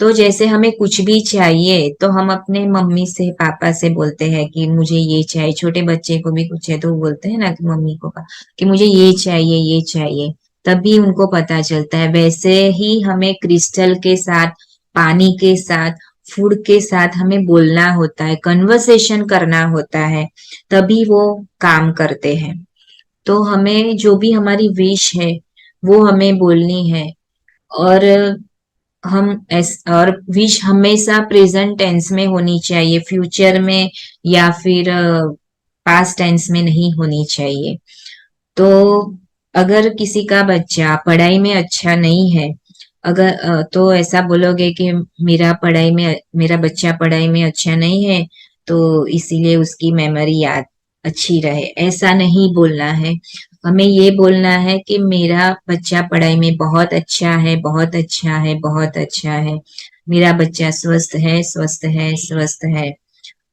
Speaker 1: तो जैसे हमें कुछ भी चाहिए तो हम अपने मम्मी से पापा से बोलते हैं कि मुझे ये चाहिए, छोटे बच्चे को भी कुछ है तो वो बोलते हैं ना कि मम्मी को कि मुझे ये चाहिए ये चाहिए, तभी उनको पता चलता है। वैसे ही हमें क्रिस्टल के साथ, पानी के साथ, फूड के साथ हमें बोलना होता है, कन्वर्सेशन करना होता है, तभी वो काम करते हैं। तो हमें जो भी हमारी विश है वो हमें बोलनी है। और और विश हमेशा प्रेजेंट टेंस में होनी चाहिए, फ्यूचर में या फिर पास्ट टेंस में नहीं होनी चाहिए। तो अगर किसी का बच्चा पढ़ाई में अच्छा नहीं है, अगर तो ऐसा बोलोगे कि मेरा बच्चा पढ़ाई में अच्छा नहीं है, तो इसीलिए उसकी मेमोरी याद अच्छी रहे, ऐसा नहीं बोलना है। हमें ये बोलना है कि मेरा बच्चा पढ़ाई में बहुत अच्छा है, बहुत अच्छा है, बहुत अच्छा है। मेरा बच्चा स्वस्थ है, स्वस्थ है, स्वस्थ है।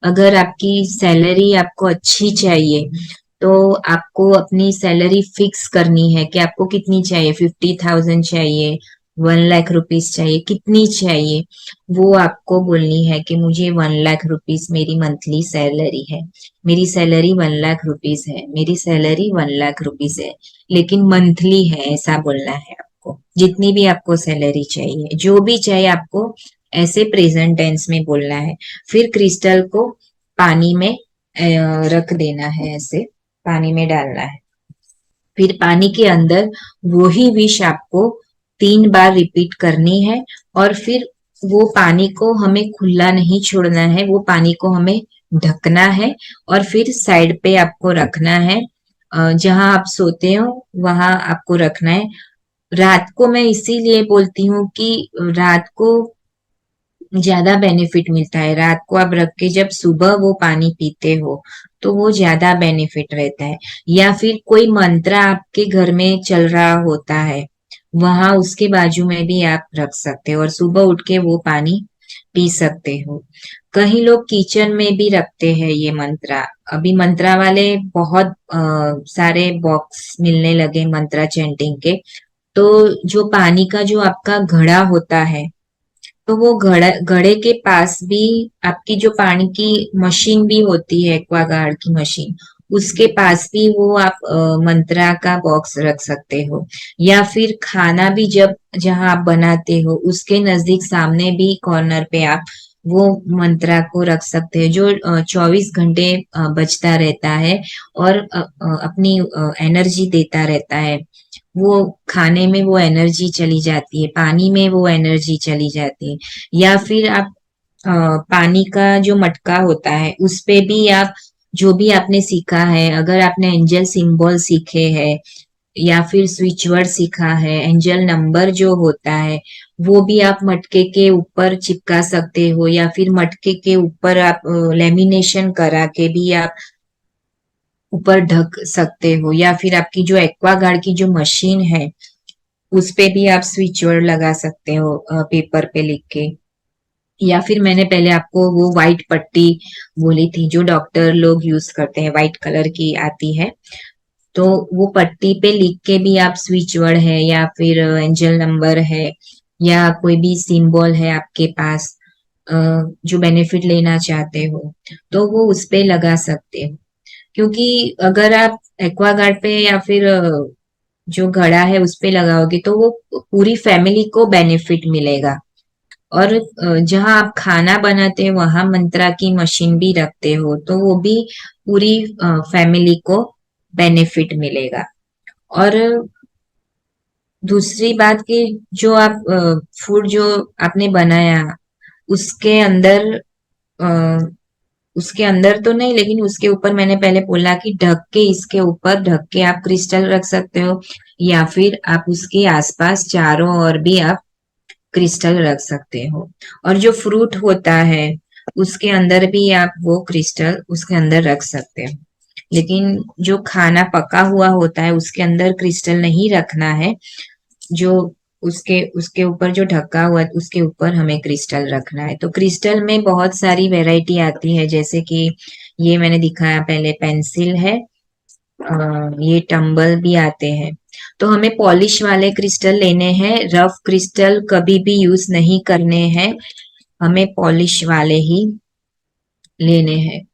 Speaker 1: अगर आपकी सैलरी आपको अच्छी चाहिए, तो आपको अपनी सैलरी फिक्स करनी है कि आपको कितनी चाहिए, 50,000 चाहिए, 1 लाख रुपीस चाहिए, कितनी चाहिए, वो आपको बोलनी है कि मुझे 1 लाख रुपीस मेरी मंथली सैलरी है, मेरी सैलरी 1 लाख रुपीस है, मेरी सैलरी 1 लाख रुपीस है, लेकिन मंथली है, ऐसा बोलना है आपको। जितनी भी आपको सैलरी चाहिए, जो भी चाहिए आपको, ऐसे प्रेजेंट टेंस में बोलना है। फिर क्रिस्टल को पानी में रख देना है, ऐसे पानी में डालना है। फिर पानी के अंदर वही विश आपको 3 बार रिपीट करनी है। और फिर वो पानी को हमें खुला नहीं छोड़ना है, वो पानी को हमें ढकना है और फिर साइड पे आपको रखना है। जहां आप सोते हो वहां आपको रखना है। रात को मैं इसीलिए बोलती हूँ कि रात को ज्यादा बेनिफिट मिलता है। रात को आप रख के जब सुबह वो पानी पीते हो तो वो ज्यादा बेनिफिट रहता है। या फिर कोई मंत्र आपके घर में चल रहा होता है, वहां उसके बाजू में भी आप रख सकते हो और सुबह उठ के वो पानी पी सकते हो। कई लोग किचन में भी रखते हैं ये मंत्रा। अभी मंत्रा वाले बहुत सारे बॉक्स मिलने लगे मंत्रा चैंटिंग के। तो जो पानी का जो आपका घड़ा होता है, तो वो घड़े के पास भी आपकी जो पानी की मशीन भी होती है, एक्वागार्ड की मशीन, उसके पास भी वो आप मंत्रा का बॉक्स रख सकते हो। या फिर खाना भी जब जहां आप बनाते हो उसके नजदीक सामने भी कॉर्नर पे आप वो मंत्रा को रख सकते हो, जो 24 घंटे बजता रहता है और अपनी एनर्जी देता रहता है। वो खाने में वो एनर्जी चली जाती है, पानी में वो एनर्जी चली जाती है। या फिर आप पानी का जो मटका होता है उस पे भी आप जो भी आपने सीखा है, अगर आपने एंजल सिंबल सीखे हैं या फिर स्विच वर्ड सीखा है, एंजल नंबर जो होता है, वो भी आप मटके के ऊपर चिपका सकते हो, या फिर मटके के ऊपर आप लेमिनेशन करा के भी आप ऊपर ढक सकते हो। या फिर आपकी जो एक्वागार्ड की जो मशीन है उस पे भी आप स्विच वर्ड लगा सकते हो पेपर पे लिख के। या फिर मैंने पहले आपको वो व्हाइट पट्टी बोली थी जो डॉक्टर लोग यूज करते हैं, व्हाइट कलर की आती है, तो वो पट्टी पे लिख के भी आप स्विच वर्ड है या फिर एंजल नंबर है या कोई भी सिंबल है आपके पास अ, जो बेनिफिट लेना चाहते हो, तो वो उस पे लगा सकते हो। क्योंकि अगर आप एक्वागार्ड पे या फिर जो घड़ा है उस पे लगाओगे तो वो पूरी फैमिली को बेनिफिट मिलेगा। और जहां आप खाना बनाते हो वहां मंत्रा की मशीन भी रखते हो तो वो भी पूरी फैमिली को बेनिफिट मिलेगा। और दूसरी बात कि जो आप फूड जो आपने बनाया उसके अंदर अ, उसके अंदर तो नहीं, लेकिन उसके ऊपर मैंने पहले बोला कि ढक के, इसके ऊपर ढक के आप क्रिस्टल रख सकते हो, या फिर आप उसके आसपास चारों ओर भी आप क्रिस्टल रख सकते हो। और जो फ्रूट होता है उसके अंदर भी आप वो क्रिस्टल उसके अंदर रख सकते हो। लेकिन जो खाना पका हुआ होता है उसके अंदर क्रिस्टल नहीं रखना है। जो उसके उसके ऊपर जो ढका हुआ है उसके ऊपर हमें क्रिस्टल रखना है। तो क्रिस्टल में बहुत सारी वैरायटी आती है, जैसे कि ये मैंने दिखाया पहले, पेंसिल है। ये टंबल भी आते हैं। तो हमें पॉलिश वाले क्रिस्टल लेने हैं, रफ क्रिस्टल कभी भी यूज नहीं करने हैं, हमें पॉलिश वाले ही लेने हैं।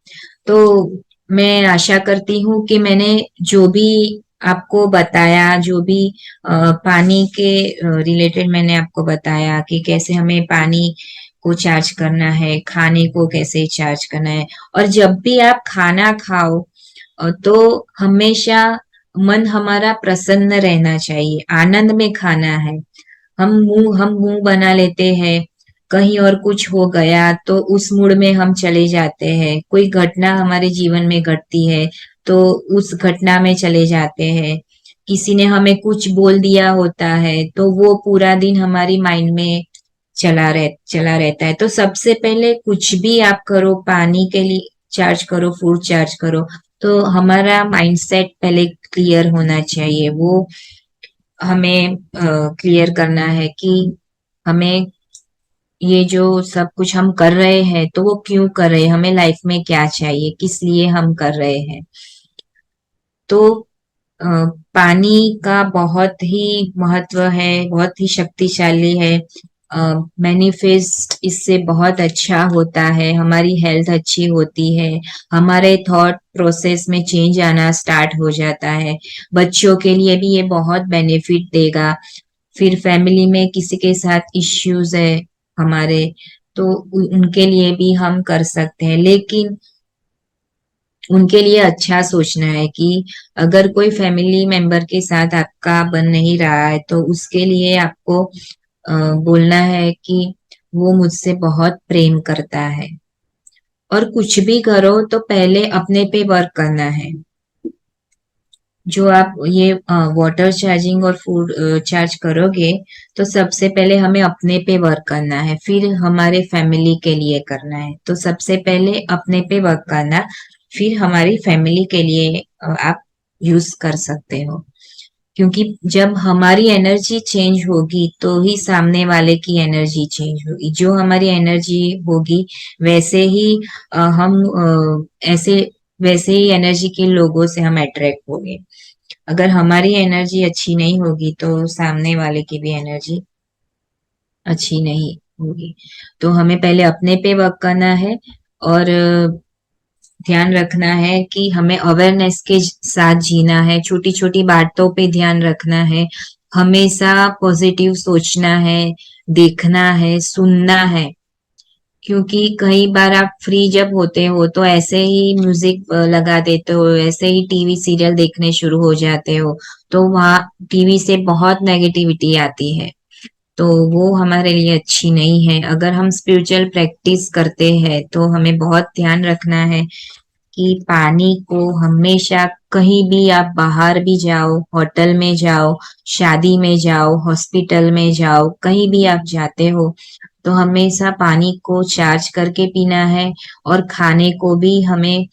Speaker 1: तो मैं आशा करती हूँ कि मैंने जो भी आपको बताया, जो भी पानी के रिलेटेड मैंने आपको बताया कि कैसे हमें पानी को चार्ज करना है, खाने को कैसे चार्ज करना है, और जब भी आप खाना खाओ तो हमेशा मन हमारा प्रसन्न रहना चाहिए, आनंद में खाना है। हम मुंह बना लेते हैं, कहीं और कुछ हो गया तो उस मूड में हम चले जाते हैं, कोई घटना हमारे जीवन में घटती है तो उस घटना में चले जाते हैं, किसी ने हमें कुछ बोल दिया होता है तो वो पूरा दिन हमारी माइंड में चला रहता है। तो सबसे पहले कुछ भी आप करो, पानी के लिए चार्ज करो, फूड चार्ज करो, तो हमारा माइंडसेट पहले क्लियर होना चाहिए। वो हमें क्लियर करना है कि हमें ये जो सब कुछ हम कर रहे हैं तो वो क्यों कर रहे हैं, हमें लाइफ में क्या चाहिए, किस लिए हम कर रहे हैं। तो अ, पानी का बहुत ही महत्व है, बहुत ही शक्तिशाली है। मैनिफेस्ट इससे बहुत अच्छा होता है, हमारी हेल्थ अच्छी होती है, हमारे थॉट प्रोसेस में चेंज आना स्टार्ट हो जाता है। बच्चों के लिए भी ये बहुत बेनिफिट देगा। फिर फैमिली में किसी के साथ इश्यूज है हमारे, तो उनके लिए भी हम कर सकते हैं, लेकिन उनके लिए अच्छा सोचना है कि अगर कोई फैमिली मेंबर के साथ आपका बन नहीं रहा है तो उसके लिए आपको बोलना है कि वो मुझसे बहुत प्रेम करता है। और कुछ भी करो तो पहले अपने पे वर्क करना है। जो आप ये वाटर चार्जिंग और फूड चार्ज करोगे तो सबसे पहले हमें अपने पे वर्क करना है, फिर हमारे फैमिली के लिए करना है। तो सबसे पहले अपने पे वर्क करना, फिर हमारी फैमिली के लिए आप यूज कर सकते हो। क्योंकि जब हमारी एनर्जी चेंज होगी तो ही सामने वाले की एनर्जी चेंज होगी। जो हमारी एनर्जी होगी वैसे ही हम ऐसे वैसे ही एनर्जी के लोगों से हम अट्रैक्ट होंगे। अगर हमारी एनर्जी अच्छी नहीं होगी तो सामने वाले की भी एनर्जी अच्छी नहीं होगी। तो हमें पहले अपने पे वर्क करना है, और ध्यान रखना है कि हमें अवेयरनेस के साथ जीना है, छोटी छोटी बातों पे ध्यान रखना है, हमेशा पॉजिटिव सोचना है, देखना है, सुनना है। क्योंकि कई बार आप फ्री जब होते हो तो ऐसे ही म्यूजिक लगा देते हो, ऐसे ही टीवी सीरियल देखने शुरू हो जाते हो, तो वहाँ टीवी से बहुत नेगेटिविटी आती है, तो वो हमारे लिए अच्छी नहीं है। अगर हम स्पिरिचुअल प्रैक्टिस करते हैं तो हमें बहुत ध्यान रखना है कि पानी को हमेशा, कहीं भी आप बाहर भी जाओ, होटल में जाओ, शादी में जाओ, हॉस्पिटल में जाओ, कहीं भी आप जाते हो तो हमेशा पानी को चार्ज करके पीना है, और खाने को भी हमें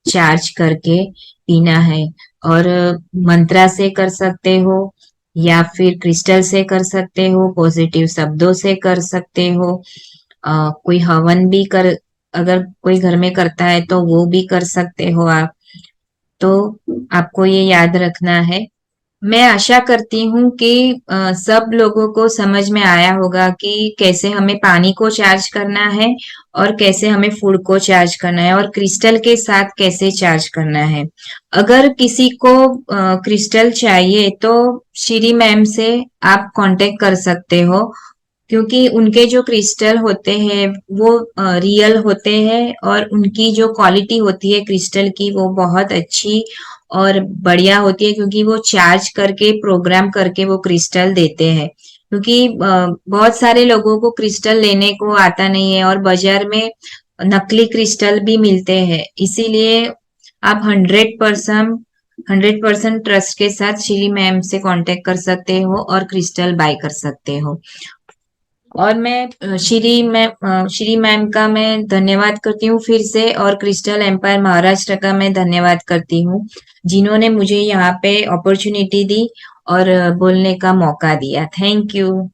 Speaker 1: चार्ज करके पीना है। और मंत्रा से कर सकते हो या फिर क्रिस्टल से कर सकते हो, पॉजिटिव शब्दों से कर सकते हो, कोई हवन भी कर, अगर कोई घर में करता है तो वो भी कर सकते हो आप। तो आपको ये याद रखना है। मैं आशा करती हूँ कि सब लोगों को समझ में आया होगा कि कैसे हमें पानी को चार्ज करना है, और कैसे हमें फूड को चार्ज करना है, और क्रिस्टल के साथ कैसे चार्ज करना है। अगर किसी को क्रिस्टल चाहिए तो श्री मैम से आप कांटेक्ट कर सकते हो, क्योंकि उनके जो क्रिस्टल होते हैं वो रियल होते हैं, और उनकी जो क्वालिटी होती है क्रिस्टल की वो बहुत अच्छी और बढ़िया होती है, क्योंकि वो चार्ज करके प्रोग्राम करके वो क्रिस्टल देते हैं। क्योंकि बहुत सारे लोगों को क्रिस्टल लेने को आता नहीं है, और बाजार में नकली क्रिस्टल भी मिलते हैं, इसीलिए आप 100% ट्रस्ट के साथ श्री मैम से कांटेक्ट कर सकते हो और क्रिस्टल बाय कर सकते हो। और मैं श्री मैम का मैं धन्यवाद करती हूँ फिर से, और क्रिस्टल एम्पायर महाराष्ट्र का मैं धन्यवाद करती हूँ, जिन्होंने मुझे यहाँ पे अपॉर्चुनिटी दी और बोलने का मौका दिया। Thank you.